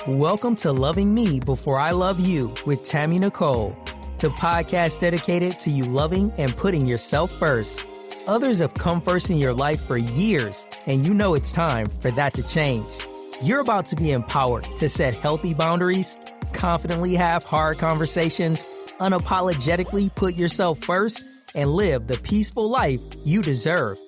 Welcome to Loving Me Before I Love You with Tammy Nicole, the podcast dedicated to you loving and putting yourself first. Others have come first in your life for years, and you know it's time for that to change. You're about to be empowered to set healthy boundaries, confidently have hard conversations, unapologetically put yourself first, and live the peaceful life you deserve.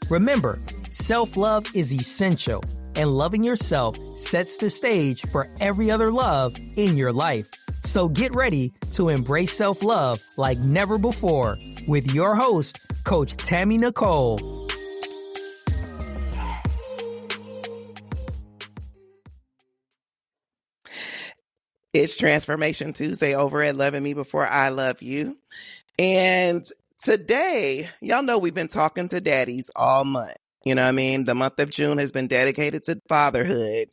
Remember, self-love is essential, and loving yourself sets the stage for every other love in your life. So get ready to embrace self-love like never before with your host, Coach Tammy Nicole. It's Transformation Tuesday over at Loving Me Before I Love You. And today, y'all know we've been talking to daddies all month. You know what I mean? The month of June has been dedicated to fatherhood.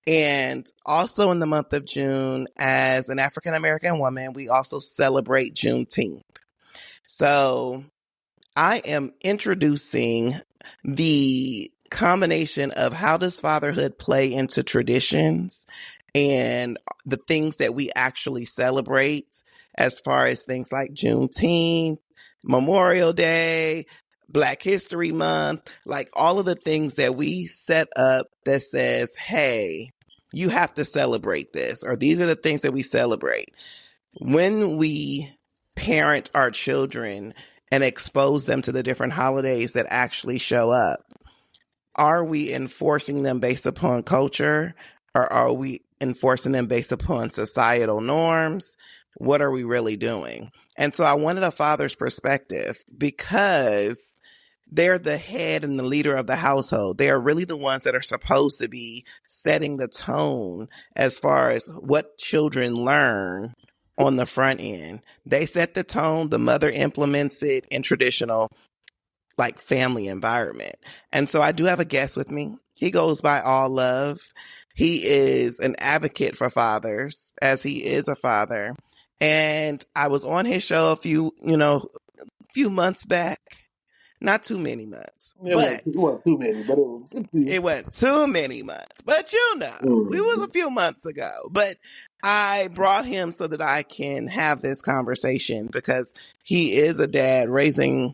And also in the month of June, as an African-American woman, we also celebrate Juneteenth. So I am introducing the combination of how does fatherhood play into traditions and the things that we actually celebrate as far as things like Juneteenth, Memorial Day, Black History Month, like all of the things that we set up that says, hey, you have to celebrate this, or these are the things that we celebrate. When we parent our children and expose them to the different holidays that actually show up, are we enforcing them based upon culture, or are we enforcing them based upon societal norms? What are we really doing? And so I wanted a father's perspective because they're the head and the leader of the household. They are really the ones that are supposed to be setting the tone as far as what children learn on the front end. They set the tone. The mother implements it in traditional, like, family environment. And so I do have a guest with me. He goes by All Love. He is an advocate for fathers, as he is a father. And I was on his show a few months back. Not too many months. It wasn't too many, but it went too many months. But it was a few months ago. But I brought him so that I can have this conversation because he is a dad raising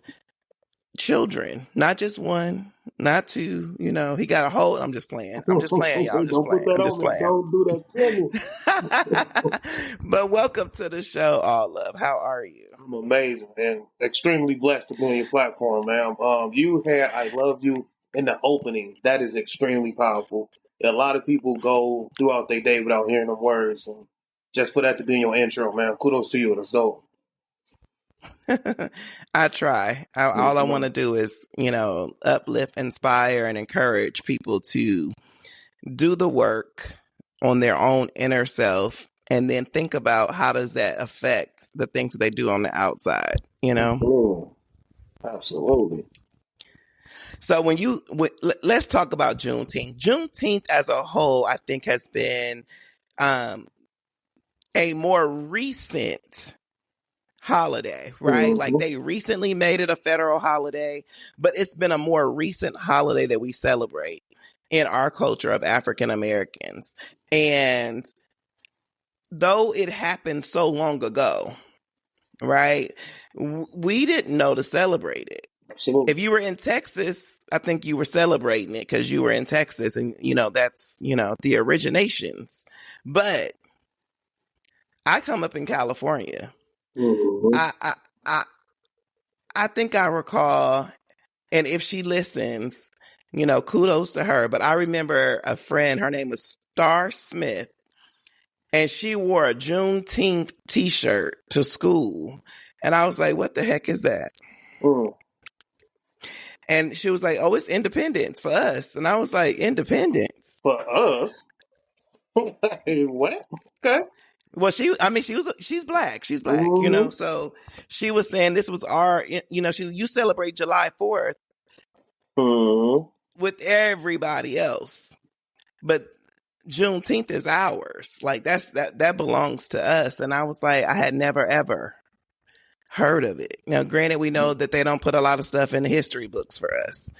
children, not just one, not two. He got a whole. I'm just playing, y'all. Don't put Don't do that to me. But welcome to the show, All Love. How are you? I'm amazing and extremely blessed to be on your platform, man. You had "I love you" in the opening. That is extremely powerful. A lot of people go throughout their day without hearing them words, and just for that to be in your intro, man, kudos to you. That's dope. I try. All I want to do is, uplift, inspire, and encourage people to do the work on their own inner self and then think about how does that affect the things that they do on the outside, Absolutely. So let's talk about Juneteenth. Juneteenth as a whole, I think, has been a more recent holiday, right? Mm-hmm. Like they recently made it a federal holiday, but it's been a more recent holiday that we celebrate in our culture of African Americans. And though it happened so long ago, right, we didn't know to celebrate it. Absolutely. If you were in Texas, I think you were celebrating it because you were in Texas and, that's, the originations. But I come up in California. Mm-hmm. I think I recall, and if she listens, kudos to her. But I remember a friend, her name was Star Smith, and she wore a Juneteenth t-shirt to school. And I was like, what the heck is that? And she was like, oh, it's independence for us. And I was like, independence? For us? What? Okay. Well, she's black. She's black, Mm-hmm. So she was saying this was our, you celebrate July 4th with everybody else. But Juneteenth is ours. Like that belongs to us. And I was like, I had never, ever heard of it. Now, granted, we know that they don't put a lot of stuff in the history books for us.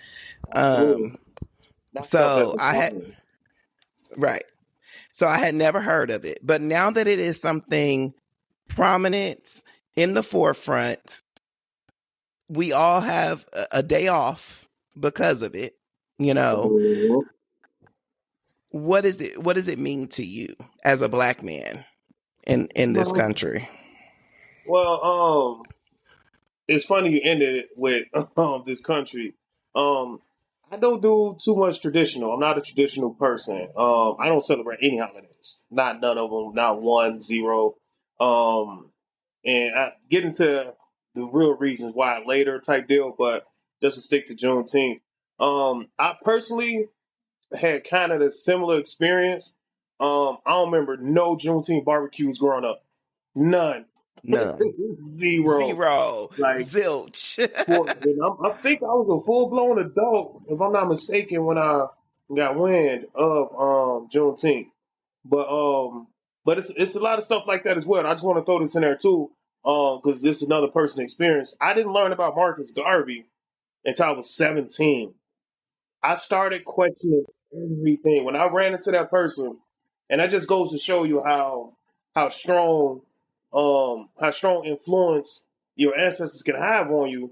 not So I had self-defined. right. So I had never heard of it. But now that it is something prominent in the forefront, we all have a day off because of it. You know, Mhm. what does it mean to you as a black man in this country? Well, it's funny you ended it with this country. Um, I don't do too much traditional. I'm not a traditional person. I don't celebrate any holidays. Not none of them. Not one, zero. Um, and I get into the real reasons why later type deal, but just to stick to Juneteenth. I personally had kind of a similar experience. I don't remember no Juneteenth barbecues growing up. None. None. Zero. Zero. Like Zilch. and I think I was a full blown adult, if I'm not mistaken, when I got wind of Juneteenth. But it's a lot of stuff like that as well. And I just want to throw this in there too, because this is another personal experience. I didn't learn about Marcus Garvey until I was 17. I started questioning everything when I ran into that person, and that just goes to show you how strong how strong influence your ancestors can have on you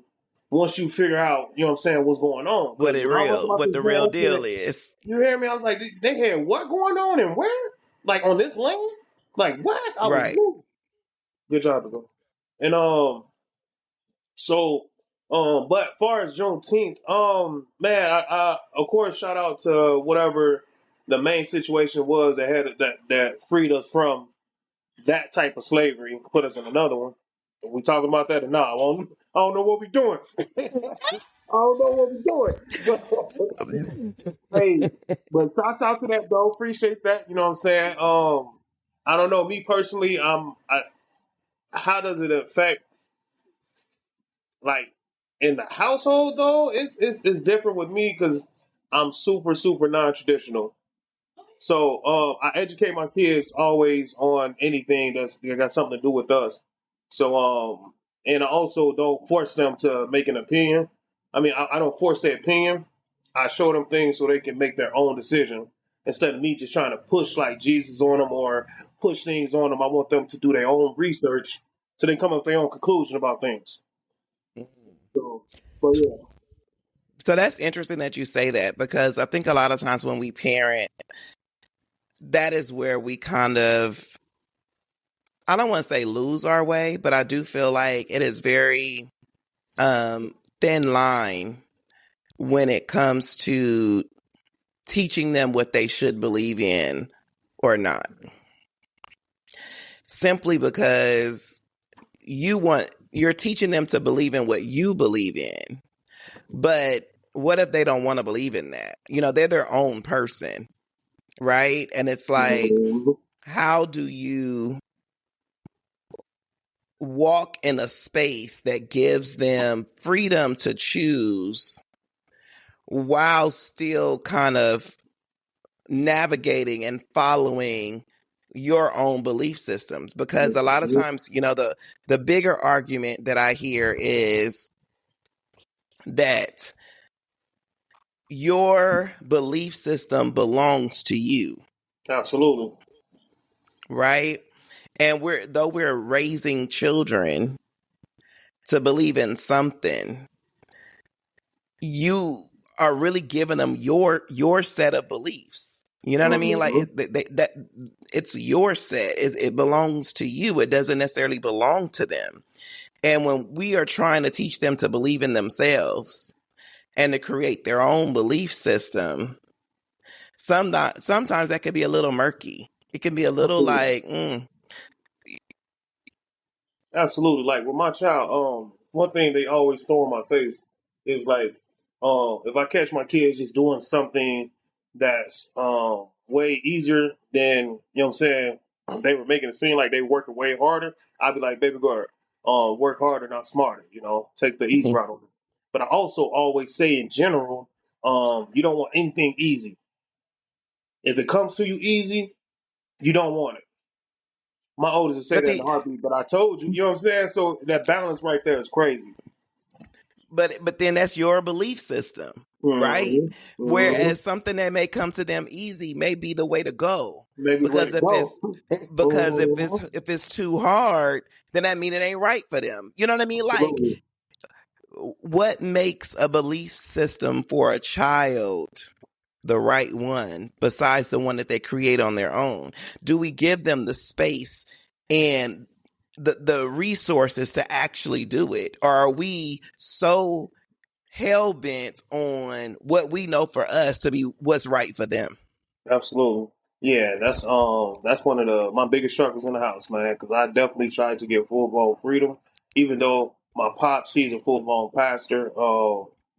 once you figure out, you know what I'm saying, what's going on. Because when I learned about What this the man, real I said, deal is. you hear me? I was like, they had what going on and where? Like on this land? Like what? I was Right. woo. Good job, ago. And so, but far as Juneteenth, man, I of course shout out to whatever the main situation was that had that freed us from that type of slavery, put us in another one. We talking about that or not? I don't know what we're doing. I don't know what we're doing. But hey, but shouts out to that though. Appreciate that. You know what I'm saying? I don't know. Me personally, how does it affect like in the household though? It's different with me because I'm super non-traditional. So I educate my kids always on anything that got something to do with us. So and I also don't force them to make an opinion. I mean, I don't force their opinion. I show them things so they can make their own decision instead of me just trying to push like Jesus on them or push things on them. I want them to do their own research so they come up with their own conclusion about things. So, but yeah, So that's interesting that you say that because I think a lot of times when we parent, that is where we kind of, I don't want to say lose our way, but I do feel like it is very thin line when it comes to teaching them what they should believe in or not. Simply because you're teaching them to believe in what you believe in. But what if they don't want to believe in that? You know, they're their own person, right? And it's like, mhm, how do you walk in a space that gives them freedom to choose while still kind of navigating and following your own belief systems? Because a lot of mhm, times, you know, the bigger argument that I hear is that your belief system belongs to you, absolutely, right? And we're raising children to believe in something, you are really giving them your set of beliefs. You know what I mean? Like mhm, that it's your set. It belongs to you. It doesn't necessarily belong to them. And when we are trying to teach them to believe in themselves and to create their own belief system, sometimes that could be a little murky. It can be a little absolutely. like, Absolutely. Like with my child, one thing they always throw in my face is like, if I catch my kids just doing something that's way easier than, you know what I'm saying, they were making it seem like they were working way harder, I'd be like, baby girl, work harder, not smarter, you know, take the easy route on it. But I also always say in general, you don't want anything easy. If it comes to you easy, you don't want it. My oldest would say but that in a the heartbeat, but I told you, you know what I'm saying? So that balance right there is crazy. but then that's your belief system, right? Mm-hmm. Mm-hmm. Whereas something that may come to them easy may be the way to go. Maybe way Because to go. Mm-hmm. if it's too hard, then that means it ain't right for them. You know what I mean? Like, Absolutely. what makes a belief system for a child the right one besides the one that they create on their own? Do we give them the space and the resources to actually do it? Or are we so hell bent on what we know for us to be what's right for them? Absolutely. Yeah, that's one of my biggest struggles in the house, man. Because I definitely tried to get full blown freedom, even though my pops, he's a full blown pastor.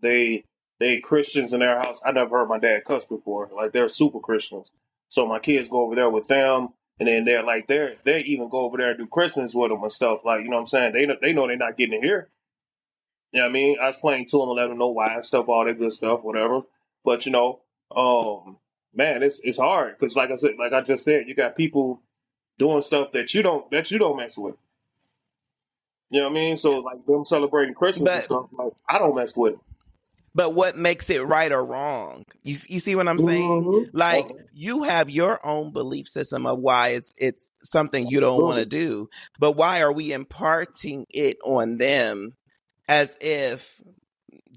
They they Christians in their house. I never heard my dad cuss before. Like they're super Christians. So my kids go over there with them, and then they even go over there and do Christmas with them and stuff. Like, you know what I'm saying? They know they're not getting it here. You know what I mean? I was playing to them, letting them know why and stuff, all that good stuff, whatever. But um, man, it's hard because, like I just said, you got people doing stuff that you don't mess with. You know what I mean? So like them celebrating Christmas and But stuff, like I don't mess with it. what makes it right or wrong? You see what I'm saying? Mm-hmm. Like, you have your own belief system of why it's something you don't want to Absolutely. do, but why are we imparting it on them as if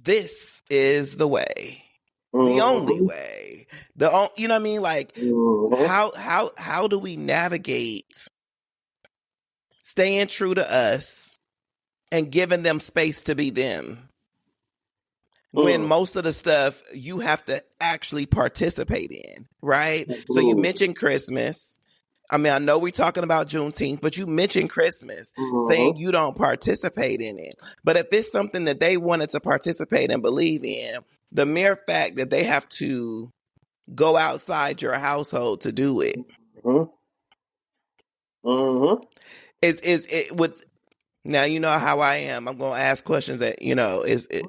this is the way, the only Mm-hmm. way, you know what I mean? Like, Mm-hmm. how do we navigate staying true to us and giving them space to be them, when Mm. most of the stuff you have to actually participate in, right? So you Absolutely. mentioned Christmas. I mean, I know we're talking about Juneteenth, but you mentioned Christmas, saying Mm-hmm. you don't participate in it. But if it's something that they wanted to participate and believe in, the mere fact that they have to go outside your household to do it Mm-hmm. Mm-hmm. is it with. Now, you know how I am. I'm going to ask questions that, it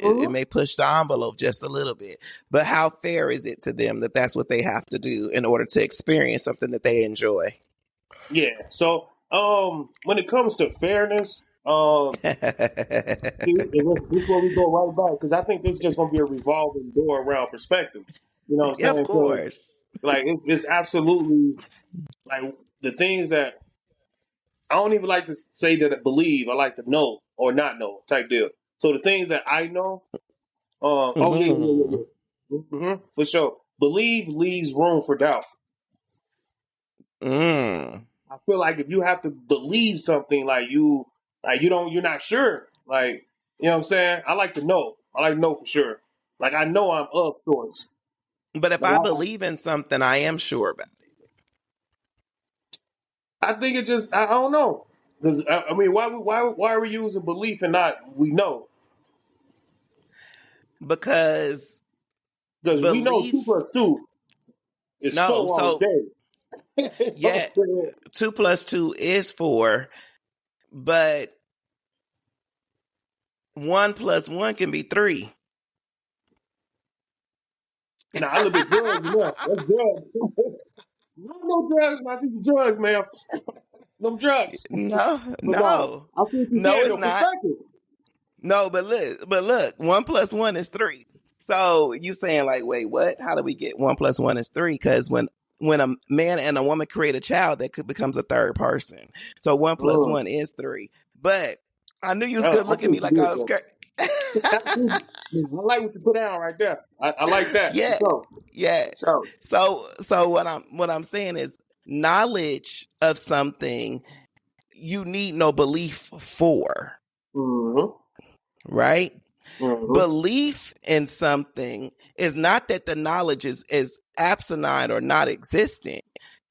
Mm-hmm. may push the envelope just a little bit. But how fair is it to them that that's what they have to do in order to experience something that they enjoy? Yeah. So when it comes to fairness, see, this is where we go right back because I think this is just going to be a revolving door around perspective. You know what Yeah, I'm of saying? Because course. like it's absolutely like the things that I don't even like to say that I believe. I like to know or not know type deal. So the things that I know, oh yeah, yeah, yeah, Hmm. yeah, for sure. Believe leaves room for doubt. Mm. I feel like if you have to believe something, you're not sure. Like, you know what I'm saying? I like to know. I like to know for sure. Like I know I'm of sorts. But if Like I believe in something, I am sure about I think it just I don't know because I mean why are we using belief and not we know? it. Because Because we know two belief, plus two is no. four all So, day. You know what I'm yeah, saying? 2 plus 2 is 4, but 1 plus 1 can be 3. Nah, a little bit drugs enough. That's drugs. No drugs, man. I see the drugs, man. Them drugs. No, But no, no, I see what you're no, saying it's though. not. Perspective. No, but look, 1 plus 1 is 3. So you saying like, wait, what? How do we get 1 plus 1 is 3? Because when a man and a woman create a child, that could becomes a third person. So one plus Mm. one is 3. But I knew you was good I see looking at me what like you I did was there. crazy. I like what you put down right there. I like that. For Yeah, sure. For yes. sure. So what I'm saying is, knowledge of something you need no belief for, Mm-hmm. right? Mm-hmm. Belief in something is not that the knowledge is absent or not existent.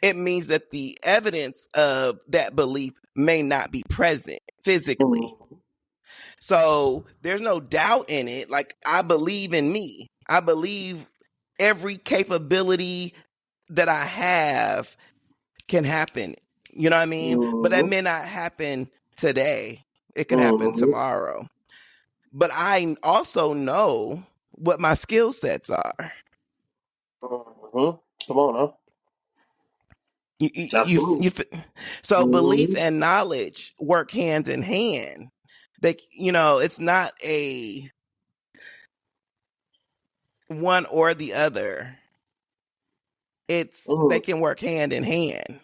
It means that the evidence of that belief may not be present physically. Mm-hmm. So there's no doubt in it. Like, I believe in me. I believe every capability that I have can happen. You know what I mean? But that Mm-hmm. may not happen today. It could happen Mm-hmm. tomorrow. But I also know what my skill sets are. Mm-hmm. Come on, huh? You, you, you, Absolutely. you, so belief Mm-hmm. and knowledge work hand in hand. They, it's not a. one or the other. It's they Mm. can work hand in hand.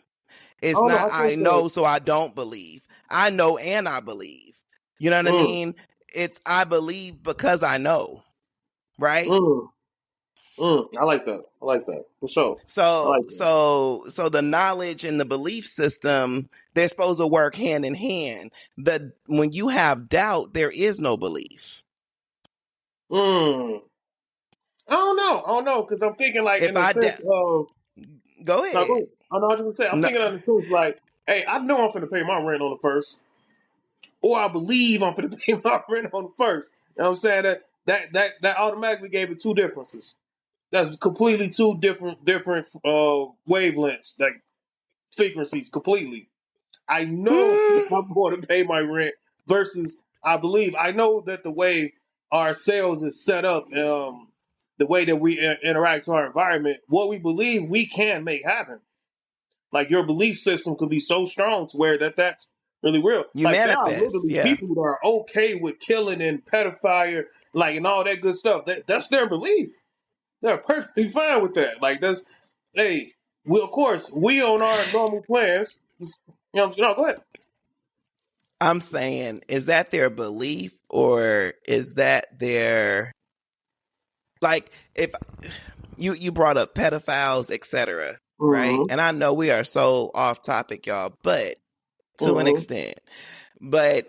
I It's don't know. not I I think that. know so I don't believe. I know and I believe. You know what I Mm, mean? It's I believe because I know, right? mm, I like that. I like that for sure. I So like that. so the knowledge and the belief system, they're supposed to work hand in hand. The when you have doubt, there is no belief. Mm. I don't know, because I'm thinking like in If the I sense doubt, of. go No, go ahead. ahead. I know what you gonna say. I'm No, thinking in the sense like, hey, I know I'm finna pay my rent on the first, or I believe I'm finna pay my rent on the first. You know what I'm saying? That automatically gave it two differences. That's completely two different wavelengths, like frequencies, completely. I know that I'm going to pay my rent versus I believe. I know that the way our sales is set up, the way that we interact to our environment, what we believe we can make happen. Like your belief system could be so strong to where that's really real. you Like there are manifest, literally yeah. people that are okay with killing and pedophile, like and all that good stuff. That's their belief. They're perfectly fine with that. Like that's, hey, we of course we on our normal plans. You know, what I'm saying? No, go ahead. I'm saying, is that their belief or is that their like if you brought up pedophiles, etc., right? Mm-hmm. And I know we are so off topic, y'all, but to an Mm-hmm. extent. But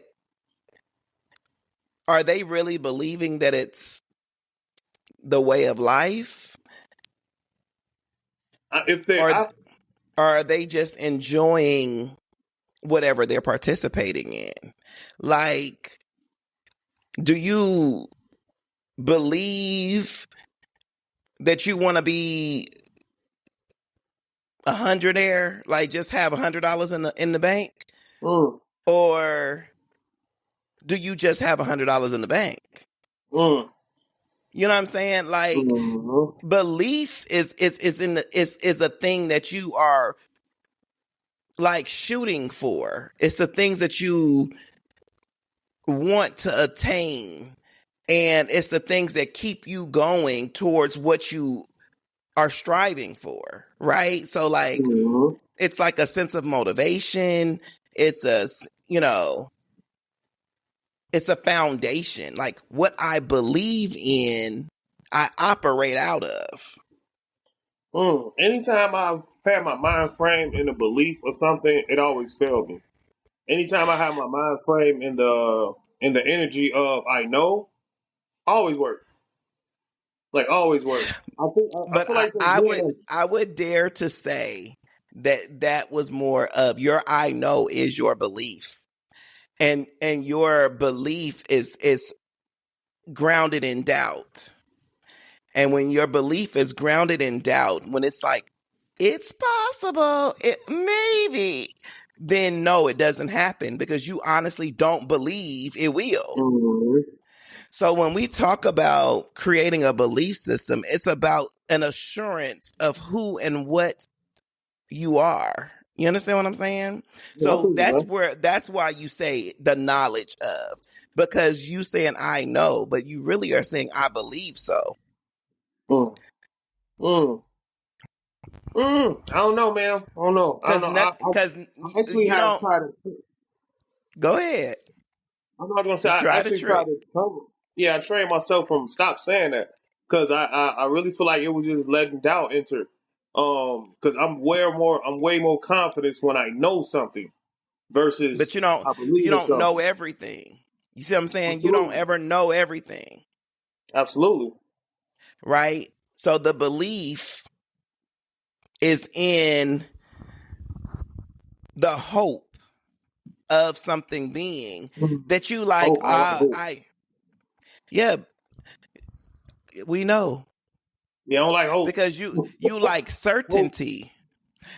are they really believing that it's the way of life? If they, Or are they just enjoying whatever they're participating in? Like, do you believe that you want to be a hundredaire, like just have $100 in the bank, mm, or do you just have $100 in the bank? mm, You know what I'm saying? Like mm-hmm. belief is in the is a thing that you are like shooting for. It's the things that you want to attain, and it's the things that keep you going towards what you are striving for, right? So like Mm-hmm. it's like a sense of motivation. It's a, you know, it's a foundation. Like what I believe in, I operate out of. Anytime I've had my mind frame in the belief of something, it always failed me. Anytime I have my mind frame in the energy of I know, always work. Like always work. I But feel like there's being I would dare to say that that was more of your I know is your belief. And your belief is grounded in doubt. And when your belief is grounded in doubt, when it's like, it's possible, it maybe, then no, it doesn't happen because you honestly don't believe it will. mm-hmm. So when we talk about creating a belief system, it's about an assurance of who and what you are. You understand what I'm saying? Yeah, I So feel you, man. that's why you say the knowledge of, because you saying I know, but you really are saying I believe so. Mm, mm, I don't know, man. I don't know. I don't Cause know. not because I actually you have don't tried to. go ahead. I'm not gonna say You I try the actually tried trick. to. Yeah, I trained myself from stop saying that because I really feel like it was just letting doubt enter. Because I'm way more confident when I know something But versus I you believe in don't know something. everything. You see what I'm saying? You don't Absolutely, ever know everything, absolutely. right? So the belief is in the hope of something being Mhm. that you like, Hope. I like hope. I yeah, we know. Yeah, I don't like hope. Because you like Hope. certainty.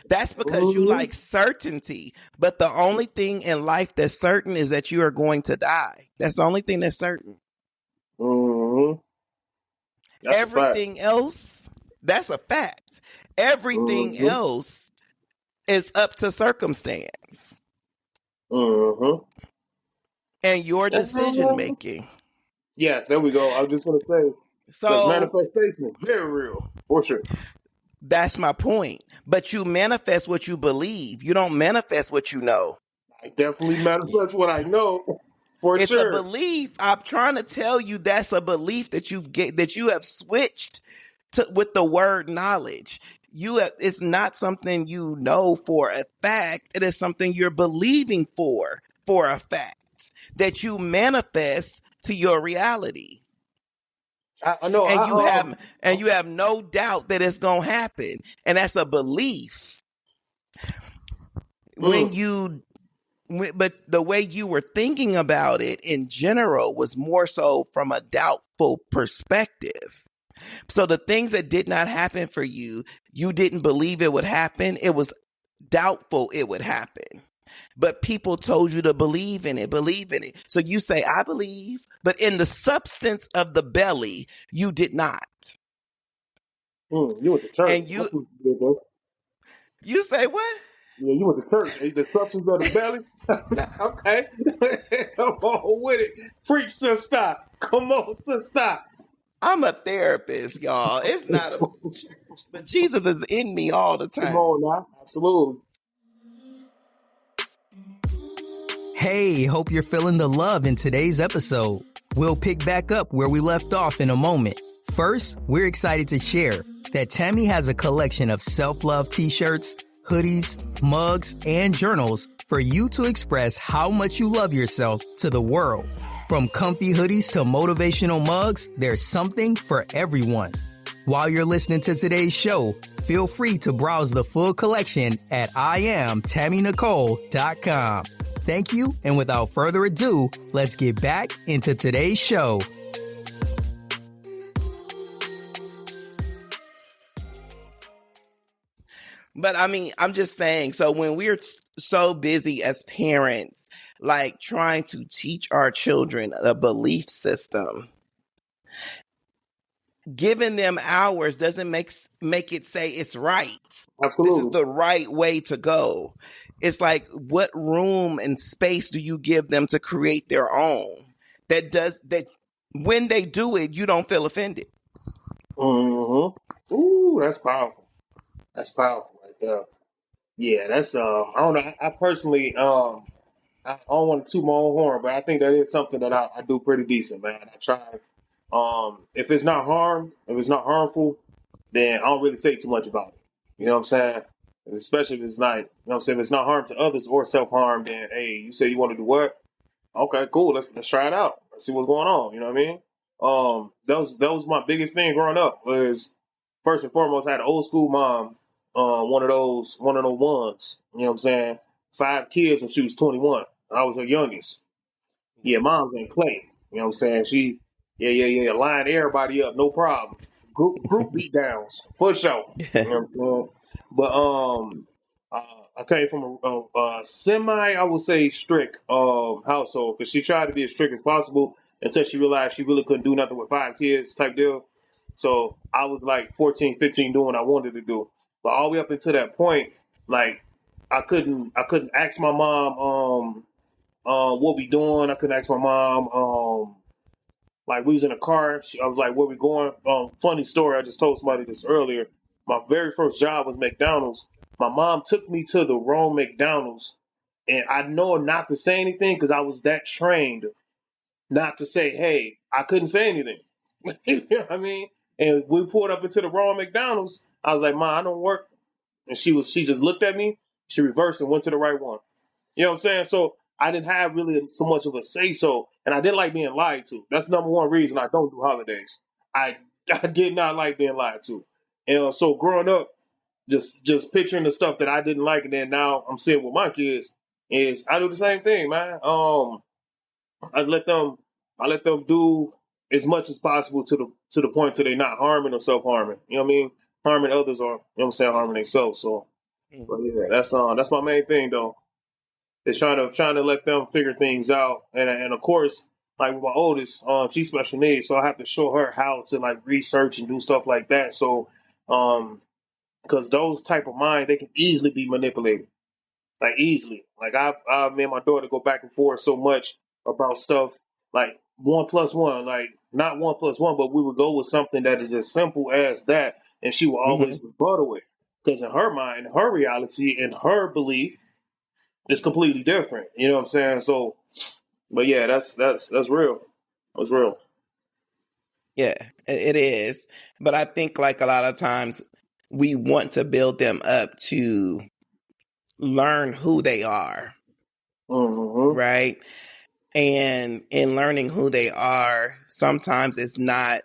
That's because you Mm-hmm. like certainty. But the only thing in life that's certain is that you are going to die. That's the only thing that's certain. Mm-hmm. That's a fact. Everything else, that's a fact. Everything Mm-hmm. else is up to circumstance Mm-hmm. and your decision And, making. yes, there we go. I was just gonna say. Because So manifestation is very real, for sure. that's my point. But you manifest what you believe. You don't manifest what you know. I definitely manifest what I know, for It's a sure. belief. I'm trying to tell you that's a belief that you have switched to with the word knowledge. It's not something you know for a fact. It is something you're believing for a fact that you manifest to your reality. I know. And you have no doubt that it's going to happen. And that's a belief. When mm, you but the way you were thinking about it in general was more so from a doubtful perspective. So the things that did not happen for you, you didn't believe it would happen. It was doubtful it would happen. But people told you to believe in it, believe in it. So you say, I believe, but in the substance of the belly, you did not. you went to church. And That's you what you did, bro. you say what? Yeah, you went to church. Ate the substance of the belly. Okay. Come on with it. Preach, sister. Come on, sister. I'm a therapist, y'all. It's not a but Jesus is in me all the Come time. on now. Absolutely. Hey, hope you're feeling the love in today's episode. We'll pick back up where we left off in a moment. First, we're excited to share that Tammy has a collection of self-love t-shirts, hoodies, mugs, and journals for you to express how much you love yourself to the world. From comfy hoodies to motivational mugs, there's something for everyone. While you're listening to today's show, feel free to browse the full collection at IamTammyNicole.com. Thank you, and without further ado, let's get back into today's show. But I mean, I'm just saying, so when we're so busy as parents, like trying to teach our children a belief system, giving them hours doesn't make it say it's right. This is Absolutely. the right way to go. It's like, what room and space do you give them to create their own? That when they do it, you don't feel offended. Mm-hmm. Ooh, that's powerful. That's powerful right there. Yeah, that's I don't know. I personally I don't want to toot my own horn, but I think that is something that I do pretty decent, man. I try. If it's not if it's not harmful, then I don't really say too much about it. You know what I'm saying? Especially if it's not, you know what I'm saying, if it's not harm to others or self harm, then hey, you say you want to do what? Okay, cool. Let's try it out. Let's see what's going on. You know what I mean? That was my biggest thing growing up was first and foremost, I had an old school mom, one of those ones. You know what I'm saying? 5 kids when she was 21. I was her youngest. Yeah, mom's in clay. You know what I'm saying? She, yeah, line everybody up, no problem. Group beat downs for sure. You know what I'm saying? But I came from a semi, I would say, strict household because she tried to be as strict as possible until she realized she really couldn't do nothing with 5 kids type deal. So I was like 14, 15 doing what I wanted to do. But all the way up until that point, like I couldn't ask my mom what we doing. I couldn't ask my mom. Like we was in a car. I was like, where we going? Funny story. I just told somebody this earlier. My very first job was McDonald's. My mom took me to the wrong McDonald's, and I know not to say anything because I was that trained not to say, hey, I couldn't say anything. You know what I mean? And we pulled up into the wrong McDonald's. I was like, Ma, I don't work. And she just looked at me. She reversed and went to the right one. You know what I'm saying? So I didn't have really so much of a say so, and I didn't like being lied to. That's number one reason I don't do holidays. I I did not like being lied to, and so growing up, just picturing the stuff that I didn't like, and then now I'm seeing with my kids is I do the same thing, man. I let them I let them do as much as possible to the point to they not harming or self harming. You know what I mean? Harming others or you know what I'm saying, harming themselves. So, but yeah, that's my main thing though. Is trying to let them figure things out, and of course, like with my oldest, she's special needs, so I have to show her how to like research and do stuff like that. So, because those type of minds they can easily be manipulated, like easily. Like me and my daughter go back and forth so much about stuff. Like one plus one, like not one plus one, but we would go with something that is as simple as that, and she will Hmm. always rebuttal it because in her mind, her reality, and her belief is completely different. You know what I'm saying? So, but yeah, that's real. That's real. Yeah, it is. But I think like a lot of times we want to build them up to learn who they are, Mm-hmm. right? And in learning who they are, sometimes it's not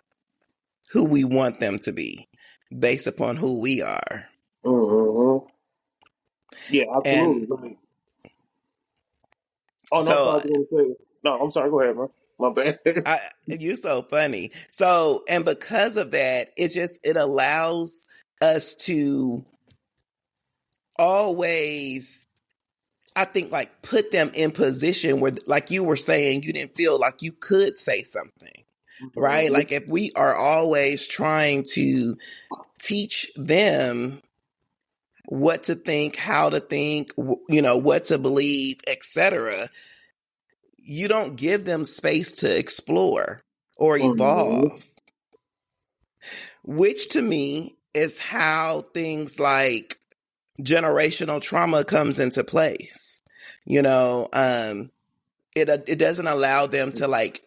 who we want them to be based upon who we are. Mm-hmm. Yeah, And absolutely. Like, oh no, I so thought you were going to say. No, I'm sorry. Go ahead, man. My bad. you're so funny. So, and because of that, it allows us to always, I think, like put them in position where, like you were saying, you didn't feel like you could say something, right? Mm-hmm. Like if we are always trying to teach them what to think, how to think, what to believe, etc., you don't give them space to explore or Mm-hmm. evolve, which to me is how things like generational trauma comes into place. You know, it doesn't allow them to like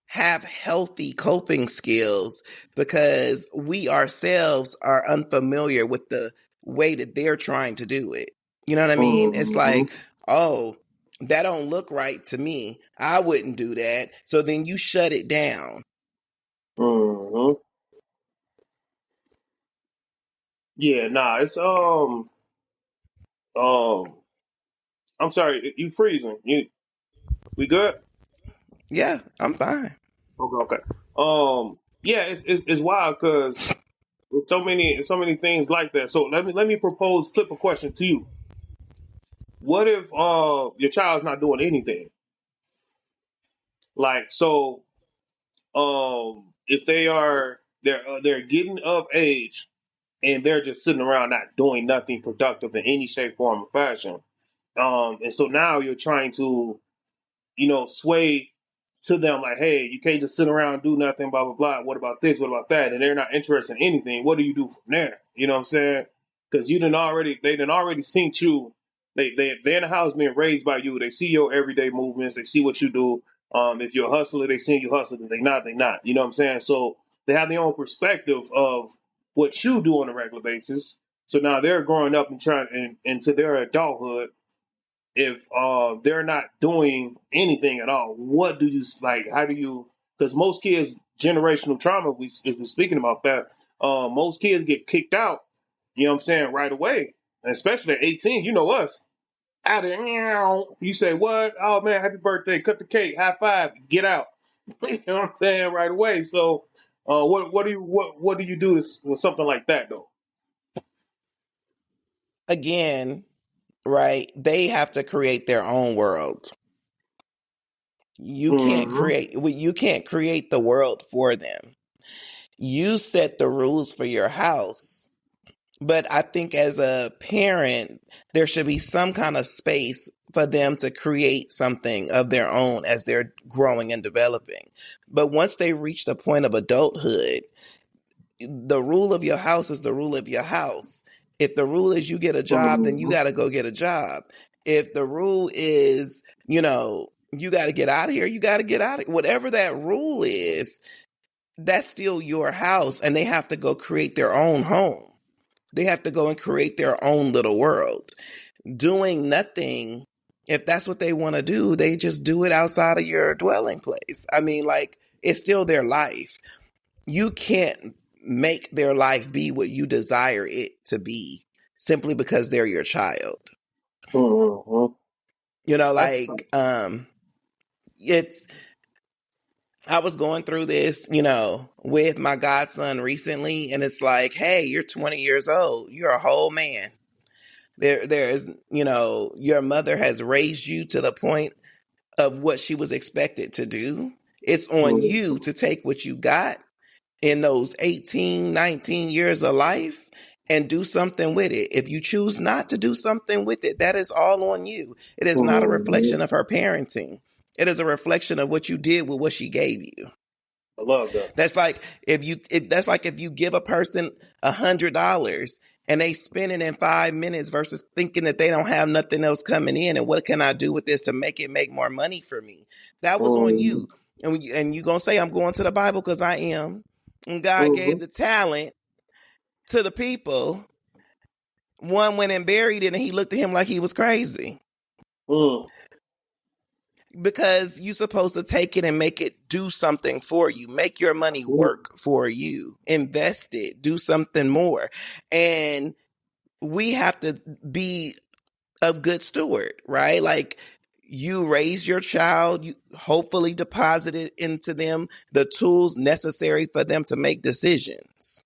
have healthy coping skills because we ourselves are unfamiliar with the way that they're trying to do it. You know what I mean? It's Mm-hmm. like, oh, that don't look right to me. I wouldn't do that. So then you shut it down. Mm-hmm. Yeah, nah, it's um. I'm sorry, you freezing? We good? Yeah, I'm fine. Okay, okay. Yeah, it's wild because so many things like that. So let me propose flip a question to you. What if your child's not doing anything? Like so, if they're getting of age and they're just sitting around not doing nothing productive in any shape, form, or fashion. And so now you're trying to sway to them like, hey, you can't just sit around and do nothing, blah blah blah. What about this? What about that? And they're not interested in anything. What do you do from there? You know what I'm saying? Because they didn't already seen you. They're in the house being raised by you. They see your everyday movements. They see what you do. If you're a hustler, they see you hustling. If they not. You know what I'm saying? So they have their own perspective of what you do on a regular basis. So now they're growing up and into their adulthood if they're not doing anything at all, what do you like? How do you? Because most kids, generational trauma. We speaking about that. Most kids get kicked out. You know what I'm saying right away, and especially at 18. You know us out of meow. You say what? Oh man, happy birthday! Cut the cake, high five, get out. You know what I'm saying right away. So, what do you do with something like that though? Again, right? They have to create their own world. Mm-hmm. You can't create the world for them. You set the rules for your house. But I think as a parent, there should be some kind of space for them to create something of their own as they're growing and developing. But once they reach the point of adulthood, the rule of your house is the rule of your house. If the rule is you get a job, then you Mm-hmm. got to go get a job. If the rule is, you got to get out of here, you got to get out of here. Whatever that rule is, that's still your house, and they have to go create their own home. They have to go and create their own little world. Doing nothing, if that's what they want to do, they just do it outside of your dwelling place. I mean, like, it's still their life. You can't make their life be what you desire it to be simply because they're your child. Mm-hmm. You know, That's like, it's, I was going through this, with my godson recently, and it's like, hey, you're 20 years old. You're a whole man. There is, your mother has raised you to the point of what she was expected to do. It's on you mm-hmm. to take what you got in those 18, 19 years of life and do something with it. If you choose not to do something with it, that is all on you. It is not a Mm-hmm. reflection of her parenting. It is a reflection of what you did with what she gave you. I love that. That's like if you give a person $100 and they spend it in 5 minutes versus thinking that they don't have nothing else coming in, and what can I do with this to make more money for me? That was on Mm-hmm. you. And you gonna say I'm going to the Bible because I am. And God Mm-hmm. gave the talent to the people. One went and buried it, and he looked at him like he was crazy. Mm. Because you're supposed to take it and make it do something for you. Make your money work for you. Invest it. Do something more. And we have to be a good steward, right? Like, you raise your child, you hopefully deposited into them the tools necessary for them to make decisions,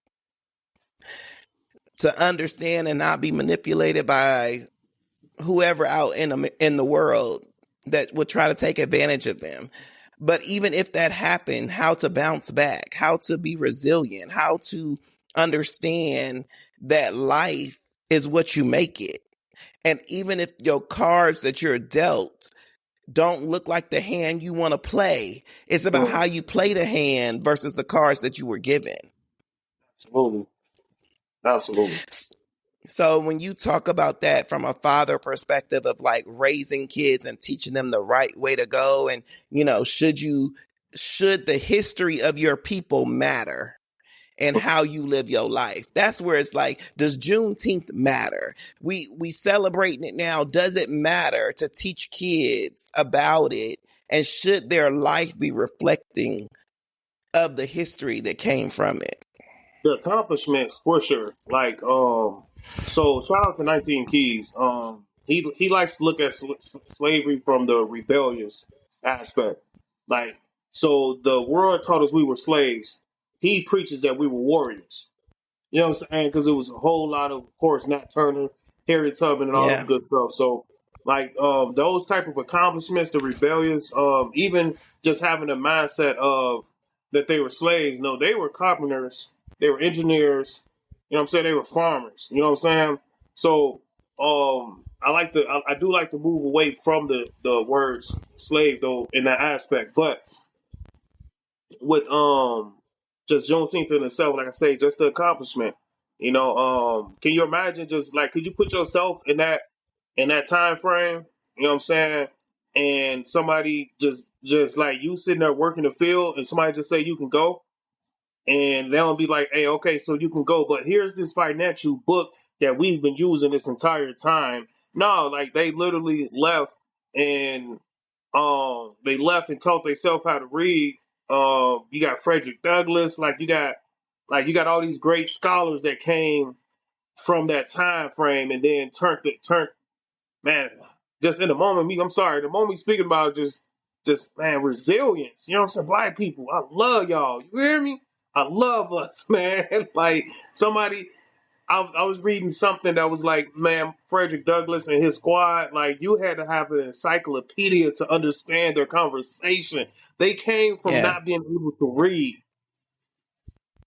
to understand and not be manipulated by whoever out in the world that would try to take advantage of them. But even if that happened, how to bounce back, how to be resilient, how to understand that life is what you make it. And even if your cards that you're dealt don't look like the hand you want to play, it's about Mm. how you play the hand versus the cards that you were given. Absolutely. Absolutely. So when you talk about that from a father perspective of like raising kids and teaching them the right way to go, and should the history of your people matter and how you live your life? That's where it's like, does Juneteenth matter? We celebrating it now. Does it matter to teach kids about it? And should their life be reflecting of the history that came from it? The accomplishments for sure. Like, so shout out to 19 Keys. He likes to look at slavery from the rebellious aspect. Like, so the world taught us we were slaves. He preaches that we were warriors. You know what I'm saying? Because it was a whole lot of course, Nat Turner, Harriet Tubman, and all them Yeah. good stuff. So, like, those type of accomplishments, the rebellious, even just having a mindset of that they were slaves. No, they were carpenters, they were engineers. You know what I'm saying? They were farmers. You know what I'm saying? So, I do like to move away from the words slave though in that aspect, but with just Juneteenth in itself, like I say, just the accomplishment. Can you imagine just like could you put yourself in that time frame? You know what I'm saying? And somebody just like you sitting there working the field, and somebody just say you can go, and they'll be like, hey, okay, so you can go, but here's this financial book that we've been using this entire time. No, like they literally left and they left and taught themselves how to read. You got Frederick Douglass, like you got all these great scholars that came from that time frame and then turned man, just in the moment I'm sorry, the moment speaking about just man, resilience. You know what I'm saying? Black people, I love y'all. You hear me? I love us, man. Like somebody I was reading something that was like, man, Frederick Douglass and his squad, like you had to have an encyclopedia to understand their conversation. They came from Yeah. not being able to read.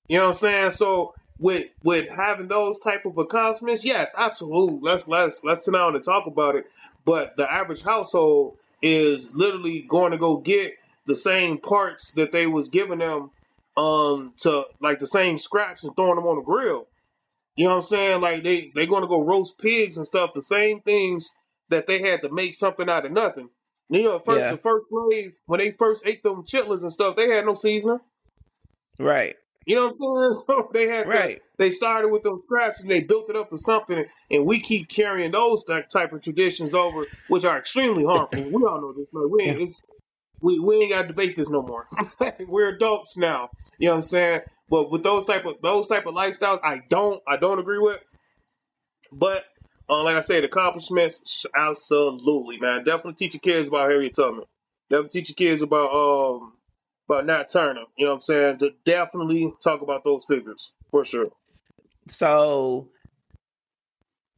You know what I'm saying? So with having those type of accomplishments, yes, absolutely. Let's sit down and talk about it. But the average household is literally going to go get the same parts that they was giving them to like the same scraps and throwing them on the grill. You know what I'm saying? Like they going to go roast pigs and stuff, the same things that they had to make something out of nothing. You know, at first Yeah. the first slave when they first ate them chitlins and stuff, they had no seasoning. Right. You know what I'm saying? Right. They started with those scraps and they built it up to something, and we keep carrying those type of traditions over, which are extremely harmful. We all know this, man. Yeah. We ain't got to debate this no more. We're adults now. You know what I'm saying? But with those type of lifestyles, I don't agree with. But like I said, accomplishments, absolutely, man. Definitely teach your kids about Harriet Tubman. Definitely teach your kids about Nat Turner. You know what I'm saying? To definitely talk about those figures for sure. So,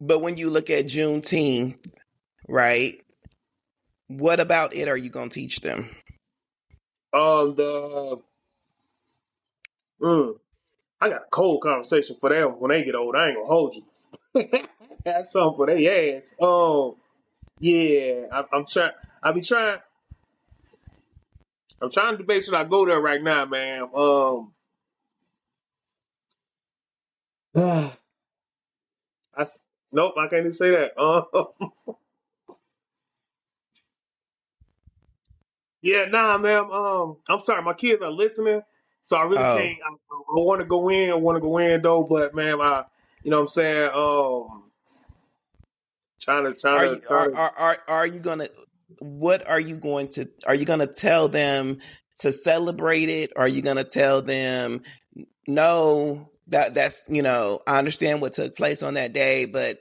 but when you look at Juneteenth, right? What about it are you going to teach them? The mm, I got a cold conversation for them when they get old. I ain't gonna hold you. That's something for their ass. Yeah, I'm trying. I be trying. I'm trying to debate should I go there right now, man. I, nope, I can't even say that. Yeah, nah, man. I'm sorry, my kids are listening, so I really Oh, can't. I want to go in. I want to go in though, but man, you know what I'm saying. are you are you gonna? What are you going to? Are you gonna tell them to celebrate it? Are you gonna tell them no? That's I understand what took place on that day, but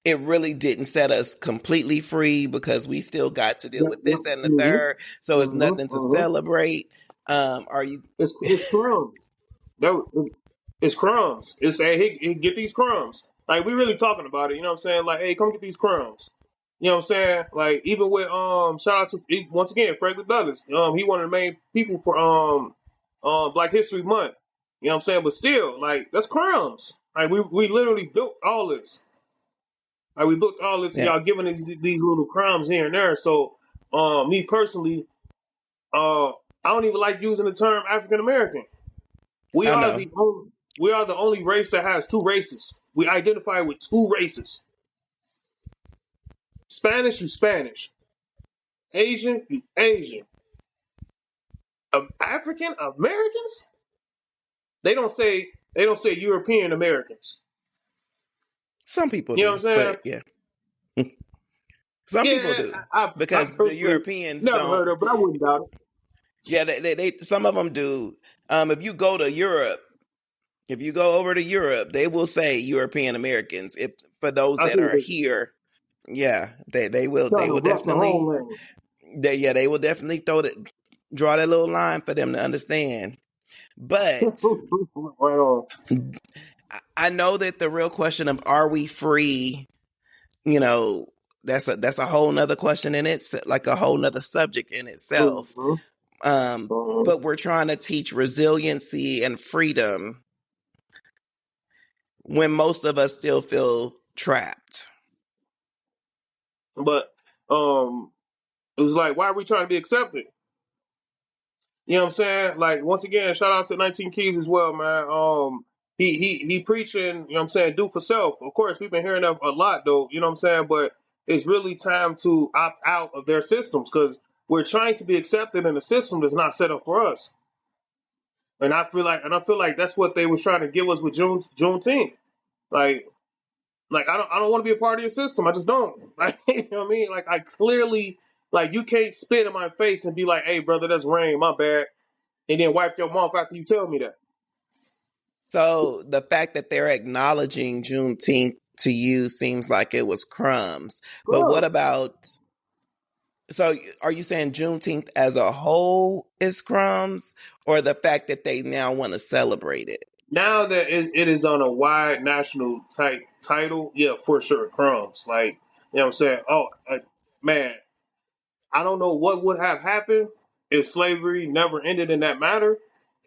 it really didn't set us completely free because we still got to deal Yep, with yep. this and the Mm-hmm, third. So it's mm-hmm, nothing to mm-hmm. celebrate. Are you? It's crumbs. That it's crumbs. It's hey, get these crumbs. Like we really talking about it. You know what I'm saying? Like, hey, come get these crumbs. You know what I'm saying? Like even with shout out to once again Frederick Douglass. He one of the main people for Black History Month. You know what I'm saying? But still, like that's crumbs. Like we literally built all this. Like we built all this. Yeah, Y'all giving these little crumbs here and there. So me personally, I don't even like using the term African American. We I are know. the only we are the only race that has two races. We identify with two races. Spanish, you Spanish. Asian, you Asian. African Americans? They don't say European Americans. Some people You know do, what I'm saying? but yeah, some people Yeah, do I because the personally Europeans never don't. heard of, it, but I wouldn't doubt it. Yeah, they some of them do. If you go to Europe, if you go over to Europe, they will say European Americans. If for those I that see are what here, yeah, they trying to will rep the definitely homeland. they will definitely draw that little line for them to understand. But Right on. I know that the real question of are we free, you know, that's a whole nother question in it, like a whole nother subject in itself. Mm-hmm. Mm-hmm. But we're trying to teach resiliency and freedom when most of us still feel trapped. But it was like, why are we trying to be accepted? You know what I'm saying? Like once again, shout out to 19 Keys as well, man. He preaching, you know what I'm saying, do for self. Of course, we've been hearing that a lot though, you know what I'm saying? But it's really time to opt out of their systems because we're trying to be accepted in a system that's not set up for us. And I feel like that's what they was trying to give us with Juneteenth. Like I don't want to be a part of your system. I just don't. Like you know what I mean? Like I clearly like you can't spit in my face and be like, hey brother, that's rain, my bad, and then wipe your mouth after you tell me that. So the fact that they're acknowledging Juneteenth to you seems like it was crumbs. But what Crumbs. about? So are you saying Juneteenth as a whole is crumbs, or the fact that they now want to celebrate it? Now that it is on a wide national type title, yeah, for sure, crumbs. Like, you know what I'm saying? Oh, man, I don't know what would have happened if slavery never ended in that matter.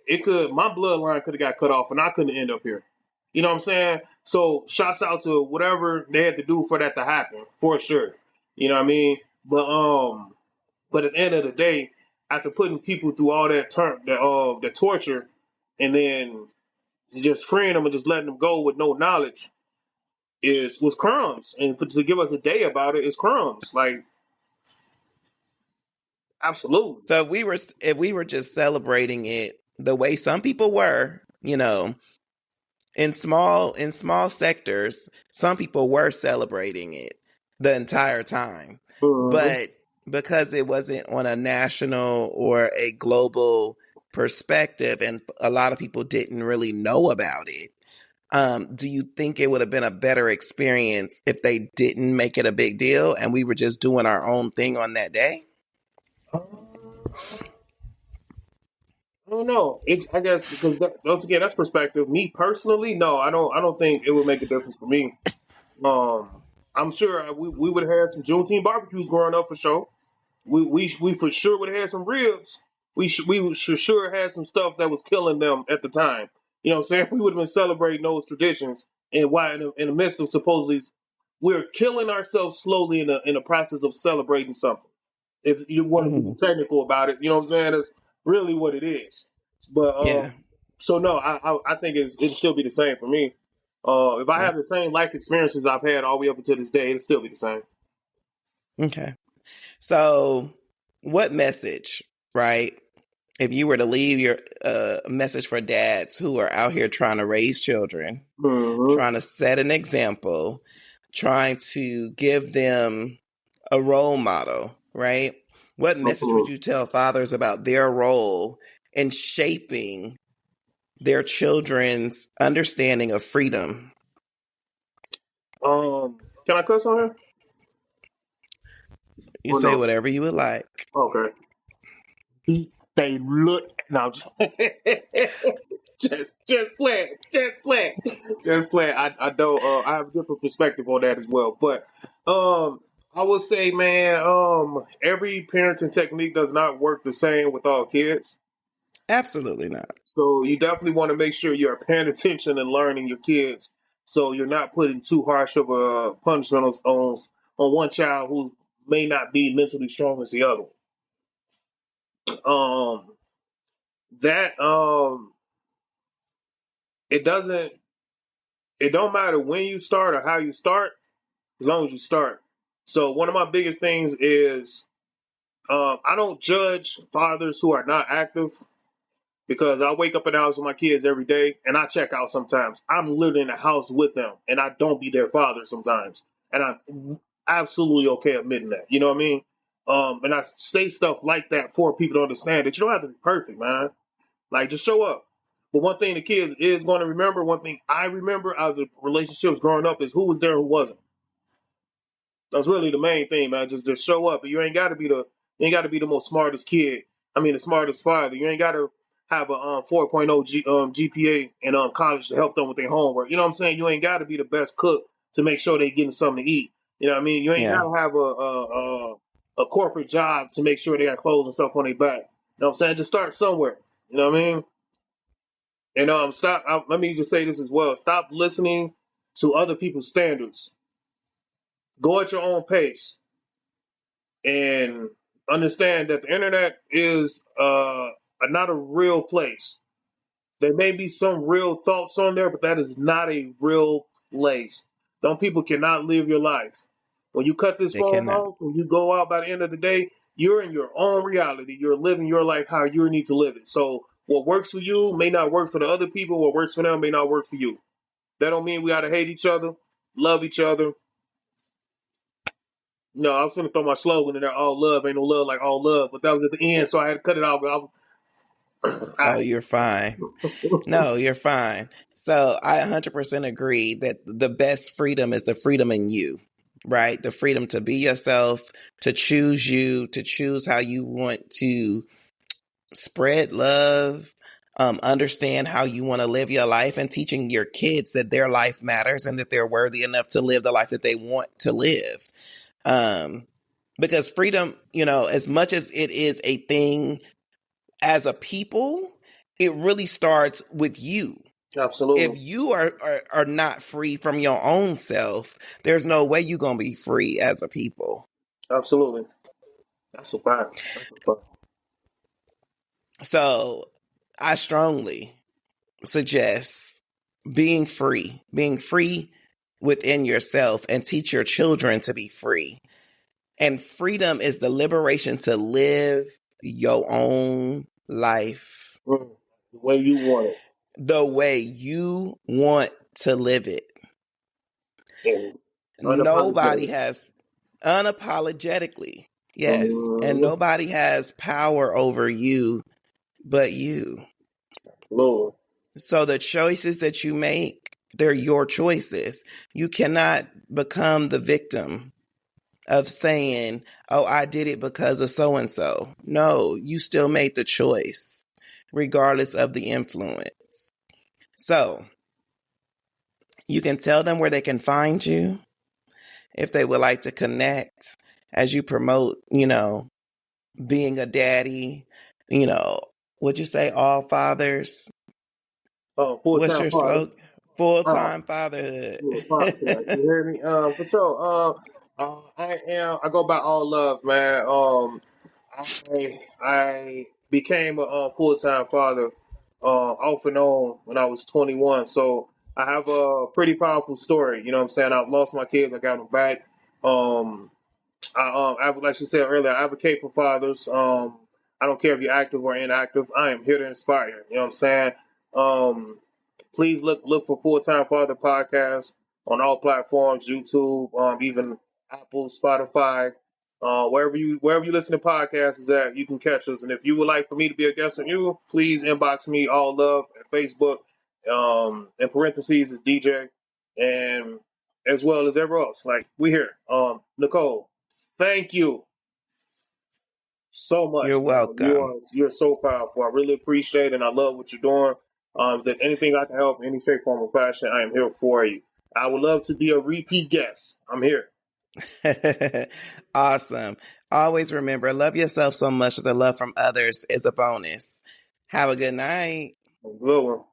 My bloodline could have got cut off and I couldn't end up here. You know what I'm saying? So, shouts out to whatever they had to do for that to happen, for sure. You know what I mean? But at the end of the day, after putting people through all that torture, and then just freeing them and just letting them go with no knowledge was crumbs. And to give us a day about it is crumbs. Like absolutely. So if we were just celebrating it the way some people were, in small sectors, some people were celebrating it the entire time. Mm-hmm. But because it wasn't on a national or a global perspective and a lot of people didn't really know about it, do you think it would have been a better experience if they didn't make it a big deal and we were just doing our own thing on that day? I don't know. I guess because once again, that's perspective. Me personally, no, I don't. I don't think it would make a difference for me. I'm sure we would have had some Juneteenth barbecues growing up for sure. We for sure would have had some ribs. We for sure had some stuff that was killing them at the time. You know what I'm saying? We would have been celebrating those traditions, and why in the midst of supposedly we're killing ourselves slowly in the process of celebrating something. If you want to be Hmm. technical about it, you know what I'm saying? That's really what it is. But Yeah. so no, I think it'll still be the same for me. If I Yeah. have the same life experiences I've had all the way up until this day, it'll still be the same. Okay. So, what message, right? If you were to leave your message for dads who are out here trying to raise children, Mm-hmm. trying to set an example, trying to give them a role model, right? What message would Absolutely. you tell fathers about their role in shaping their children's understanding of freedom? Can I cuss on here You or say no? whatever you would like. Okay. They look. No, just play, just play, just play. I don't. I have a different perspective on that as well. But I would say, man, every parenting technique does not work the same with all kids. Absolutely not. So you definitely want to make sure you're paying attention and learning your kids. So you're not putting too harsh of a punishment on one child who may not be mentally strong as the other. Um, that it doesn't. It don't matter when you start or how you start, as long as you start. So one of my biggest things is I don't judge fathers who are not active because I wake up in the house with my kids every day and I check out sometimes. I'm living in the house with them and I don't be their father sometimes. And I'm absolutely okay admitting that. You know what I mean? And I say stuff like that for people to understand that you don't have to be perfect, man. Like, just show up. But one thing the kids is going to remember, one thing I remember out of the relationships growing up is who was there, who wasn't. That's really the main thing, man. Just show up. You ain't got to be the most smartest kid. I mean, the smartest father. You ain't got to have a 4.0 GPA in college to help them with their homework. You know what I'm saying? You ain't got to be the best cook to make sure they getting something to eat. You know what I mean? You ain't got Yeah. to have a corporate job to make sure they got clothes and stuff on their back. You know what I'm saying? Just start somewhere. You know what I mean? And stop. Let me just say this as well. Stop listening to other people's standards. Go at your own pace and understand that the internet is not a real place. There may be some real thoughts on there, but that is not a real place. Some people cannot live your life. When you cut this They phone cannot. off, when you go out by the end of the day, you're in your own reality. You're living your life how you need to live it. So what works for you may not work for the other people. What works for them may not work for you. That don't mean we gotta hate each other, love each other. No, I was gonna throw my slogan in there. All love, ain't no love like all love. But that was at the end, so I had to cut it off. Oh, I, you're fine. No, you're fine. So I 100% agree that the best freedom is the freedom in you, right? The freedom to be yourself, to choose you, to choose how you want to spread love, understand how you want to live your life, and teaching your kids that their life matters and that they're worthy enough to live the life that they want to live. Um, because freedom, as much as it is a thing as a people, it really starts with you. If absolutely, you are not free from your own self, there's no way you're gonna be free as a people. absolutely. That's a fact. That's a fact. So I strongly suggest being free within yourself, and teach your children to be free. And freedom is the liberation to live your own life The way you want the way you want to live it. it, and Nobody unapologetic. has unapologetically, yes, and Mm-hmm. nobody has power over you but you. Lord, So the choices that you make, they're your choices. You cannot become the victim of saying, "Oh, I did it because of so and so." No, you still made the choice regardless of the influence. So, you can tell them where they can find you if they would like to connect as you promote, being a daddy, you know, would you say all fathers? full What's time your father. slogan? Full Uh, time fatherhood. yeah, podcast. You hear me? For sure. I go by all love, man. I became a full time father off and on when I was 21. So I have a pretty powerful story. You know what I'm saying? I've lost my kids. I got them back. Um, like she said earlier, I advocate for fathers. I don't care if you're active or inactive. I am here to inspire. You know what I'm saying? Um, Please look for Full Time Father podcast on all platforms, YouTube, even Apple, Spotify, wherever you listen to podcasts is at, you can catch us. And if you would like for me to be a guest on you, please inbox me. All love at Facebook. In parentheses is DJ, and as well as everywhere else. Like we here. Nicole, thank you so You're much, man. welcome. You're so powerful. I really appreciate it, and I love what you're doing. If there's anything I can help in any shape, form, or fashion, I am here for you. I would love to be a repeat guest. I'm here. Awesome. Always remember, love yourself so much that the love from others is a bonus. Have a good night. Good one.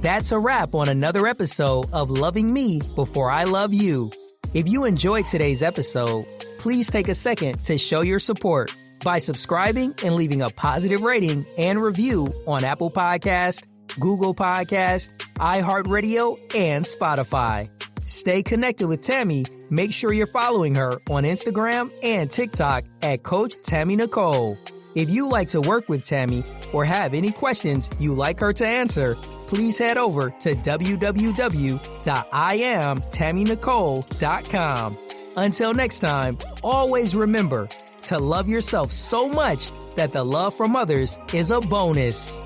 That's a wrap on another episode of Loving Me Before I Love You. If you enjoyed today's episode, please take a second to show your support by subscribing and leaving a positive rating and review on Apple Podcast, Google Podcast, iHeartRadio, and Spotify. Stay connected with Tammy. Make sure you're following her on Instagram and TikTok at Coach Tammy Nicole. If you like to work with Tammy or have any questions you'd like her to answer, please head over to www.IamTammyNicole.com. Until next time, always remember to love yourself so much that the love from others is a bonus.